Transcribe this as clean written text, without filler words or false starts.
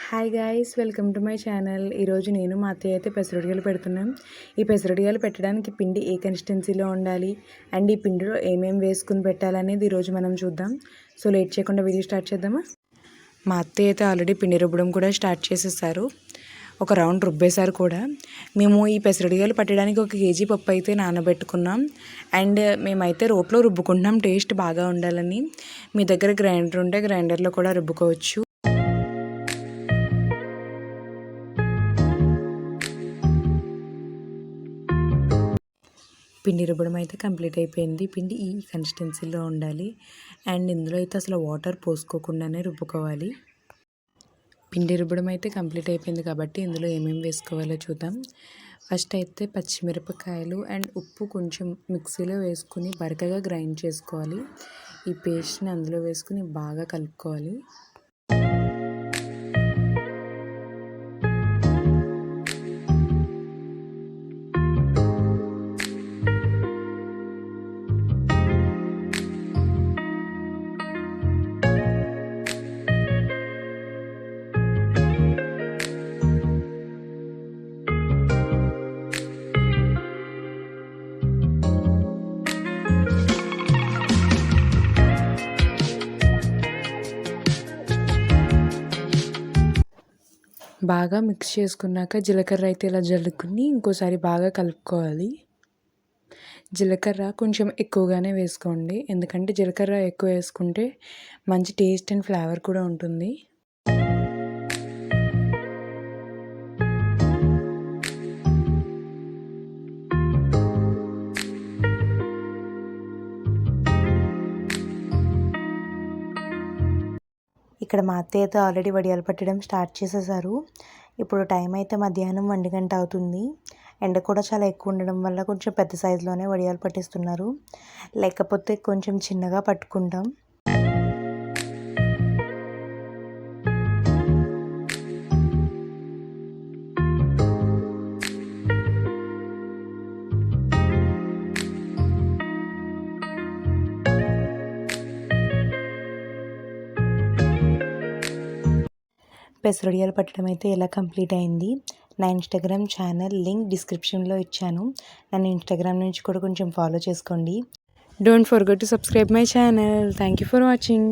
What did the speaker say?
Hi guys, welcome to my channel. ఈరోజు నేను మా అత్తయ్య అయితే పెసరడియాలు పెడుతున్నాం. ఈ పెసరడియాలు పెట్టడానికి పిండి ఏ కన్సిస్టెన్సీలో ఉండాలి అండ్ ఈ పిండిలో ఏమేమి వేసుకుని పెట్టాలనేది ఈరోజు మనం చూద్దాం. సో లేట్ చేయకుండా వీడియో స్టార్ట్ చేద్దామా. మా అత్తయ్య అయితే ఆల్రెడీ పిండి రుబ్బడం కూడా స్టార్ట్ చేసేసారు. ఒక రౌండ్ రుబ్బేశారు కూడా. మేము ఈ పెసరడియాలు పట్టడానికి 1 కేజీ పప్పు అయితే నానబెట్టుకున్నాం. అండ్ మేమైతే రోట్లో రుబ్బుకుంటున్నాం టేస్ట్ బాగా ఉండాలని. మీ దగ్గర గ్రైండర్ ఉంటే గ్రైండర్లో కూడా రుబ్బుకోవచ్చు. పిండి రుబ్బడం అయితే కంప్లీట్ అయిపోయింది. పిండి ఈ కన్సిస్టెన్సీలో ఉండాలి. అండ్ ఇందులో అయితే అసలు వాటర్ పోసుకోకుండానే రుబ్బుకోవాలి. పిండి రుబ్బడం అయితే కంప్లీట్ అయిపోయింది కాబట్టి ఇందులో ఏమేమి వేసుకోవాలో చూద్దాం. ఫస్ట్ అయితే పచ్చిమిరపకాయలు అండ్ ఉప్పు కొంచెం మిక్సీలో వేసుకుని బరకగా గ్రైండ్ చేసుకోవాలి. ఈ పేస్ట్ని అందులో వేసుకుని బాగా కలుపుకోవాలి. బాగా మిక్స్ చేసుకున్నాక జీలకర్ర అయితే ఇలా జల్లుకుని ఇంకోసారి బాగా కలుపుకోవాలి. జీలకర్ర కొంచెం ఎక్కువగానే వేసుకోండి, ఎందుకంటే జీలకర్ర ఎక్కువ వేసుకుంటే మంచి టేస్ట్ అండ్ ఫ్లేవర్ కూడా ఉంటుంది. ఇక్కడ మా అత్తయ్య అయితే ఆల్రెడీ వడియాలు పట్టడం స్టార్ట్ చేసేసారు. ఇప్పుడు టైం అయితే మధ్యాహ్నం 1 గంట అవుతుంది. ఎండ కూడా చాలా ఎక్కువ ఉండడం వల్ల కొంచెం పెద్ద సైజులోనే వడియాలు పట్టిస్తున్నారు, లేకపోతే కొంచెం చిన్నగా పట్టుకుంటాం. పెసరడియాలు పట్టడం అయితే ఇలా కంప్లీట్ అయింది. నా ఇన్స్టాగ్రామ్ ఛానల్ లింక్ డిస్క్రిప్షన్లో ఇచ్చాను. నన్ను ఇన్స్టాగ్రామ్ నుంచి కూడా కొంచెం ఫాలో చేసుకోండి. Don't forget to subscribe my channel. Thank you for watching.